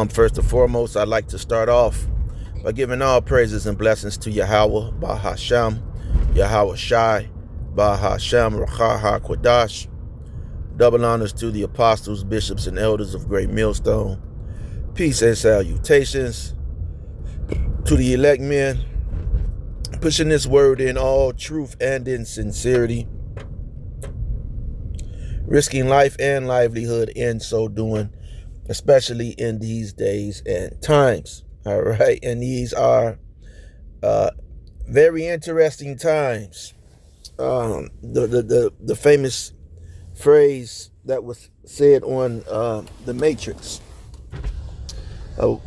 First and foremost, I'd like to start off by giving all praises and blessings to Yahweh, Bahasham, Yahweh Shai, Bahasham, Rachaha Kwadash. Double honors to the apostles, bishops, and elders of Great Millstone. Peace and salutations to the elect men, pushing this word in all truth and in sincerity, risking life and livelihood in so doing, especially in these days and times. All right. And these are very interesting times. The famous phrase that was said on The Matrix.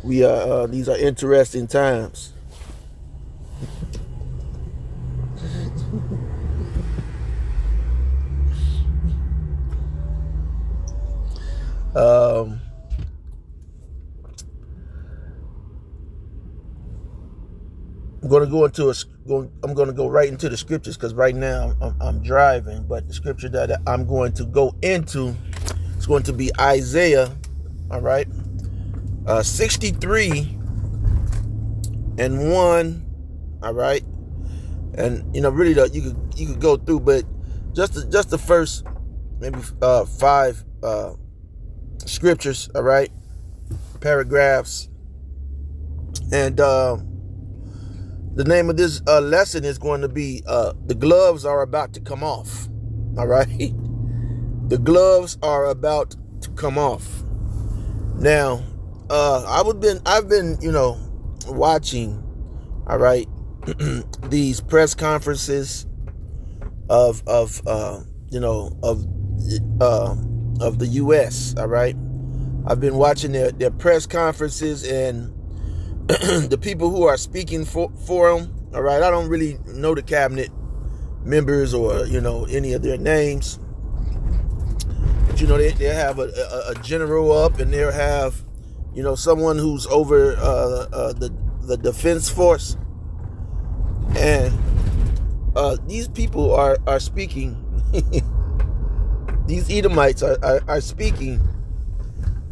These are interesting times. I'm going to go right into the scriptures because right now I'm driving. But the scripture that I'm going to go into is going to be Isaiah. All right, 63 and 1. All right, and really you could go through, but just the first maybe 5 scriptures. All right, paragraphs, and the name of this lesson is going to be the gloves are about to come off. All right, the gloves are about to come off. Now, I've been watching. All right, these press conferences of the U.S. All right, I've been watching their press conferences and the people who are speaking for them. All right, I don't really know the cabinet members or any of their names, but they have a general up, and they'll have someone who's over the defense force, and these people are speaking. These Edomites are speaking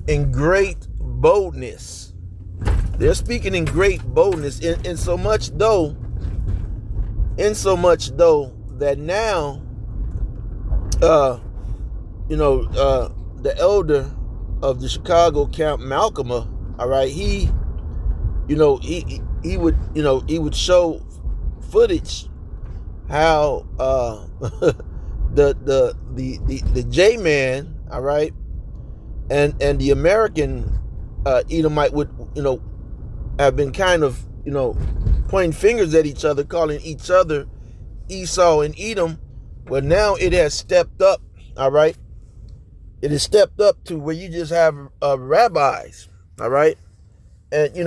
in great boldness. They're speaking in great boldness, in so much though that now, the elder of the Chicago camp, Malcolm, all right, he would show footage how the J man, all right, and the American Edomite would have been kind of pointing fingers at each other, calling each other Esau and Edom. Well, now it has stepped up. All right, it has stepped up to where you just have rabbis. All right, and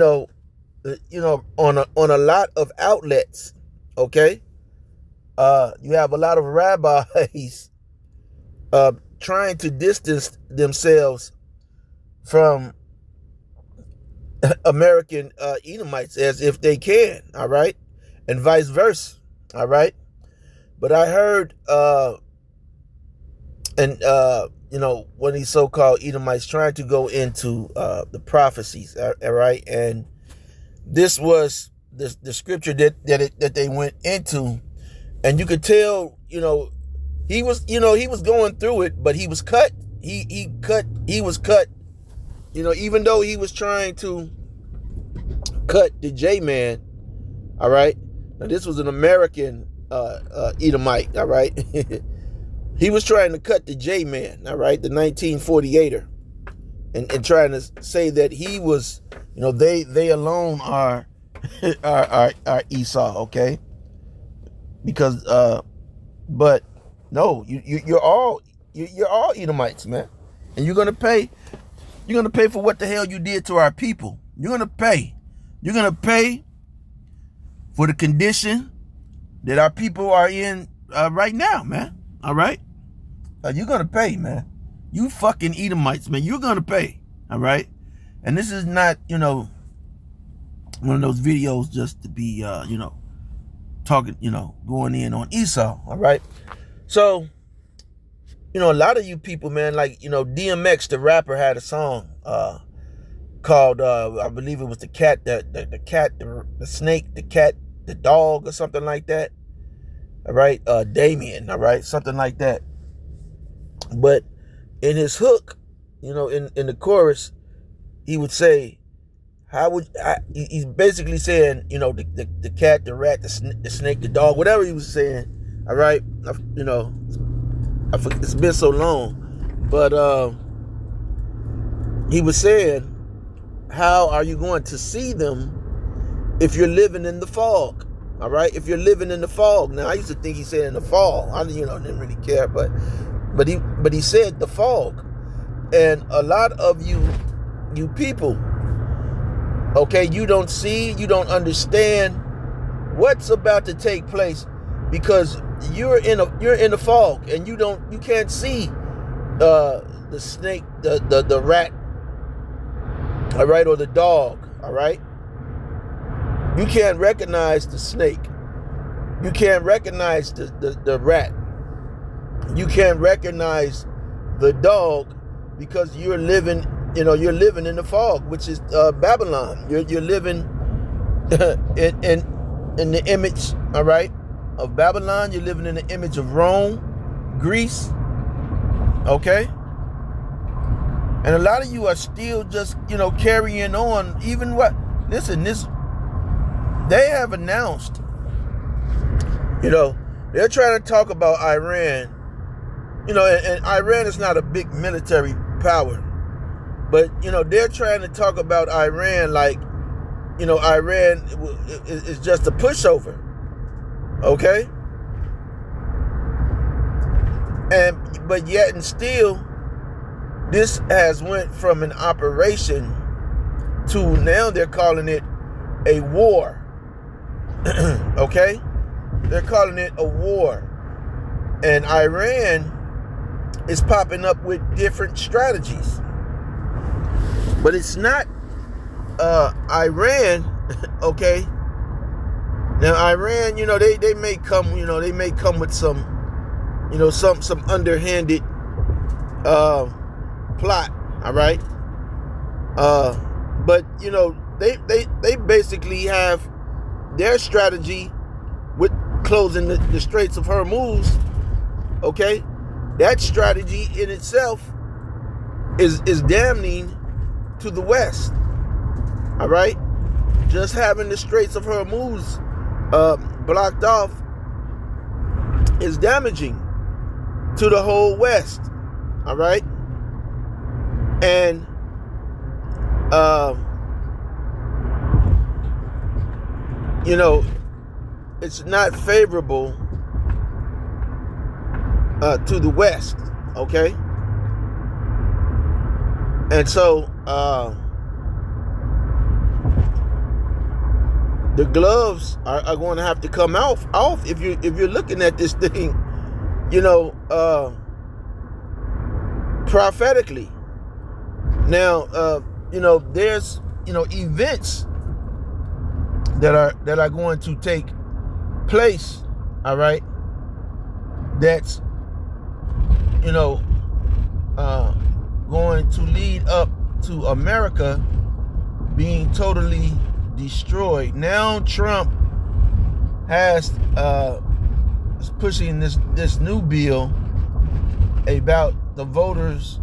on a lot of outlets. Okay, you have a lot of rabbis trying to distance themselves from American Edomites as if they can, all right, and vice versa, all right. But I heard, one of these so-called Edomites trying to go into the prophecies, all right, and this was the scripture that they went into, and you could tell, he was going through it, but he was cut. He was cut. Even though he was trying to cut the J-man, all right? Now, this was an American Edomite, all right? He was trying to cut the J-man, all right, the 1948er, and trying to say that he was, they alone are Esau, okay? Because, but no, you're all Edomites, man, and you're gonna pay. You're going to pay for what the hell you did to our people. You're going to pay. You're going to pay for the condition that our people are in right now, man. All right? You're going to pay, man. You fucking Edomites, man. You're going to pay. All right? And this is not, one of those videos just to be, talking, going in on Esau. All right? So, a lot of you people, man, like, DMX, the rapper, had a song, called I believe it was the cat, the cat, the snake, the cat, the dog, or something like that. All right, Damien. All right, something like that. But in his hook, in the chorus, he would say, he's basically saying, the cat, the rat, the snake, the dog, whatever he was saying. All right, it's been so long, but he was saying, how are you going to see them if you're living in the fog? All right, if you're living in the fog. Now, I used to think he said in the fall. I didn't really care, but he said the fog. And a lot of you people, okay, you don't see, you don't understand what's about to take place, because you're in the fog, and you can't see the snake, the rat, all right, or the dog, all right. You can't recognize the snake. You can't recognize the rat. You can't recognize the dog, because you're living in the fog, which is Babylon. You're living in the image, all right, of Babylon. You're living in the image of Rome, Greece, okay? And a lot of you are still just, carrying on. Even they have announced, they're trying to talk about Iran, and Iran is not a big military power, but, they're trying to talk about Iran like, Iran is just a pushover, okay? But yet and still, this has went from an operation to now they're calling it a war. Okay? They're calling it a war. And Iran is popping up with different strategies. But it's not Iran, okay? Now Iran, they may come, with some, some underhanded plot, all right? But they basically have their strategy with closing the Straits of Hormuz, okay? That strategy in itself is damning to the West, all right? Just having the Straits of Hormuz blocked off is damaging to the whole West, all right? And it's not favorable to the West, okay? And so the gloves are going to have to come off if you're looking at this thing, prophetically. Now, there's events that are going to take place, all right? That's going to lead up to America being totally destroyed. Now Trump is pushing this new bill about the Voters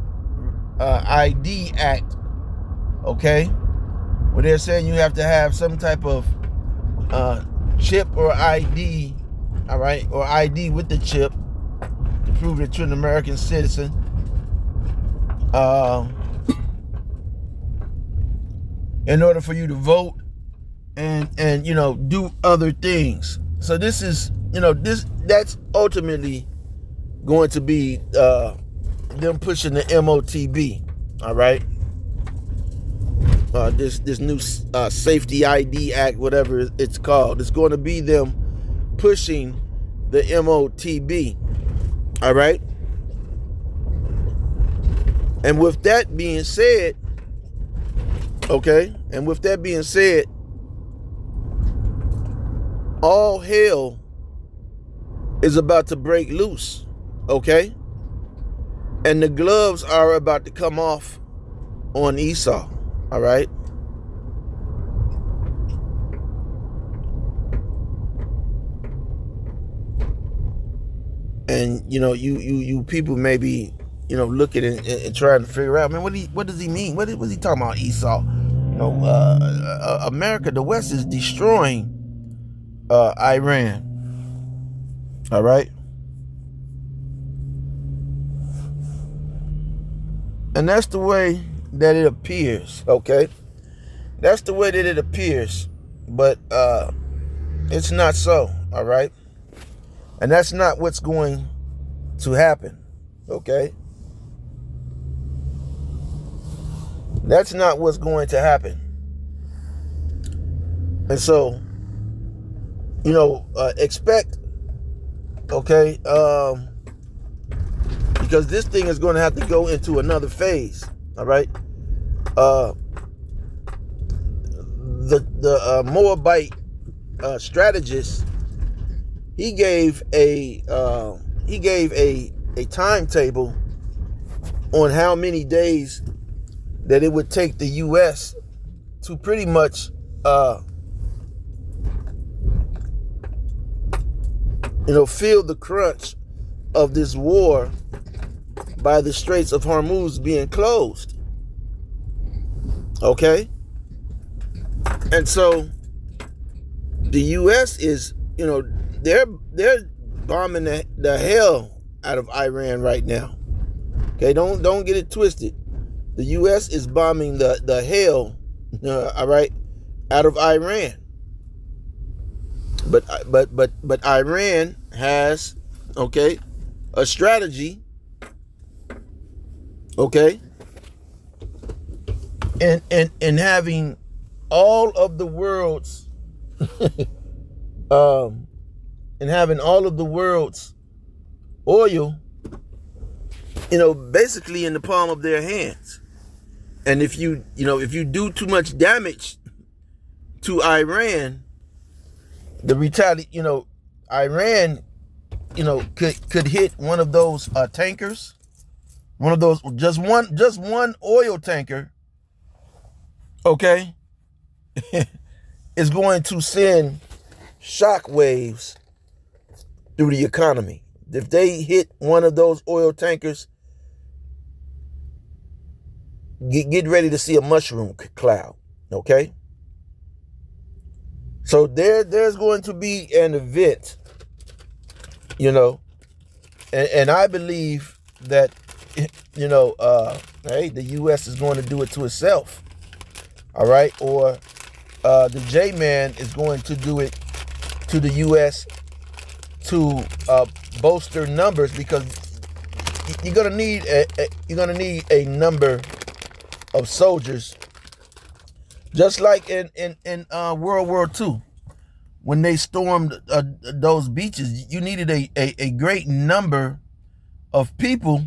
ID Act, okay, where they're saying you have to have some type of chip or ID, all right, or ID with the chip to prove that you're an American citizen. In order for you to vote and do other things. So this is that's ultimately going to be them pushing the MOTB, all right? This new Safety ID Act, whatever it's called. It's going to be them pushing the MOTB, all right? And with that being said, okay, all hell is about to break loose, okay? And the gloves are about to come off on Esau, All right. And you people may be looking and trying to figure out, man, what does he mean? What was he talking about, Esau? America, the West is destroying Iran. All right. And that's the way that it appears. Okay. That's the way that it appears. But it's not so. All right. And that's not what's going to happen. Okay. That's not what's going to happen. And so, expect, okay, because this thing is going to have to go into another phase. All right. The Moabite strategist, he gave a timetable on how many days that it would take the U.S. to pretty much feel the crunch of this war by the Straits of Hormuz being closed. Okay? And so the U.S. is, they're bombing the hell out of Iran right now. Okay, don't get it twisted. The U.S. is bombing the hell, all right, out of Iran. But Iran has, okay, a strategy, okay, and having all of the world's oil, basically in the palm of their hands. And if you do too much damage to Iran, Iran, could hit one of those tankers, one of those, just one oil tanker, okay, is going to send shock waves through the economy. If they hit one of those oil tankers, get ready to see a mushroom cloud, okay? So there's going to be an event, and I believe that, hey, the U.S. is going to do it to itself, all right? Or the J-Man is going to do it to the U.S. to bolster numbers, because you're gonna need a number of soldiers, just like in World War II, when they stormed those beaches. You needed a great number of people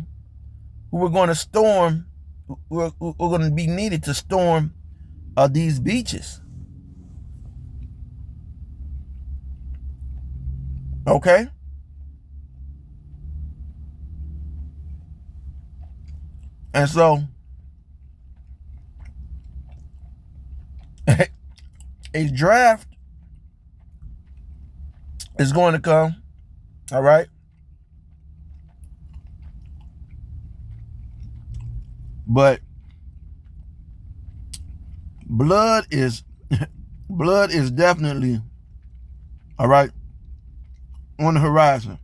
who were going to storm, who were going to be needed to storm these beaches. Okay. And so a draft is going to come, all right? But blood is definitely, all right, on the horizon.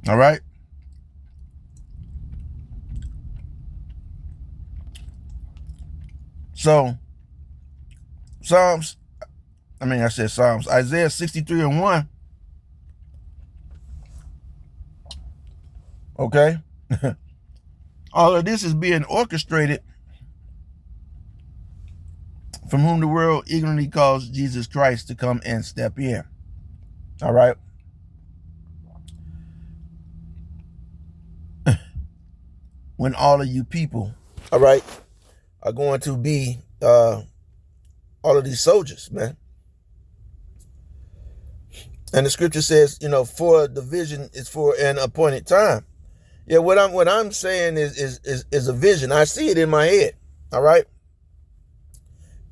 All right? So Isaiah 63:1. Okay? All of this is being orchestrated, from whom the world eagerly calls Jesus Christ to come and step in. All right? When all of you people, all right, are going to be all of these soldiers, man. And the scripture says, for the vision is for an appointed time. Yeah, what I'm saying is a vision. I see it in my head. All right,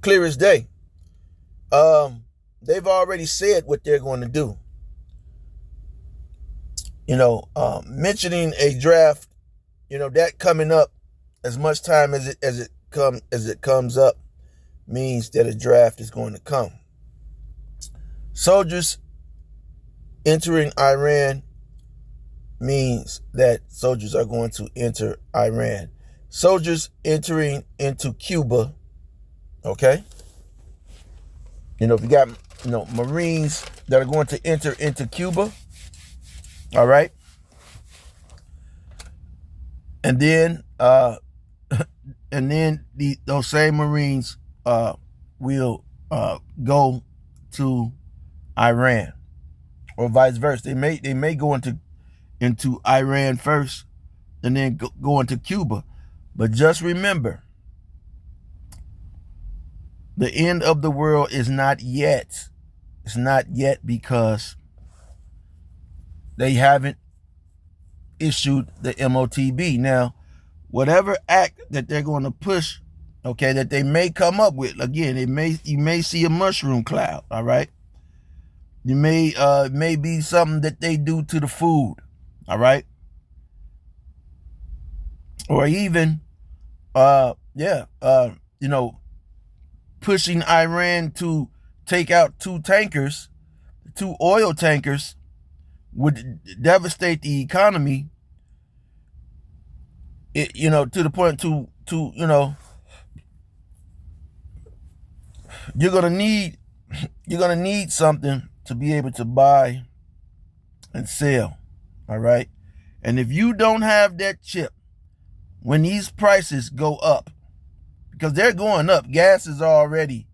clear as day. They've already said what they're going to do. Mentioning a draft, that coming up as much time as it comes up means that a draft is going to come. Soldiers entering Iran means that soldiers are going to enter Iran. Soldiers entering into Cuba, okay? If you got, Marines that are going to enter into Cuba, all right? And then those same Marines will go to Iran, or vice versa. They may go into Iran first and then go into Cuba. But just remember, the end of the world is not yet. It's not yet because they haven't issued the MOTB. Now, whatever act that they're going to push, okay, that they may come up with, again, you may see a mushroom cloud, all right? You may be something that they do to the food, all right? Or even pushing Iran to take out two oil tankers would devastate the economy. To the point to you're gonna need something to be able to buy and sell. All right. And if you don't have that chip, when these prices go up, because they're going up, gas is already,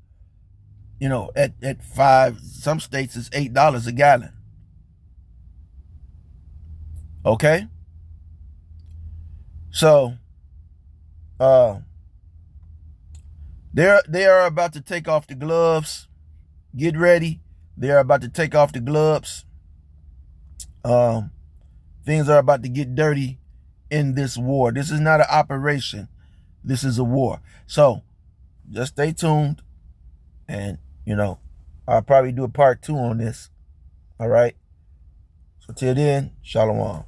at $5, some states it's $8 a gallon. Okay. So they are about to take off the gloves. Get ready. They are about to take off the gloves. Things are about to get dirty in this war. This is not an operation. This is a war. So just stay tuned. And, I'll probably do a part 2 on this. All right. So till then, shalom.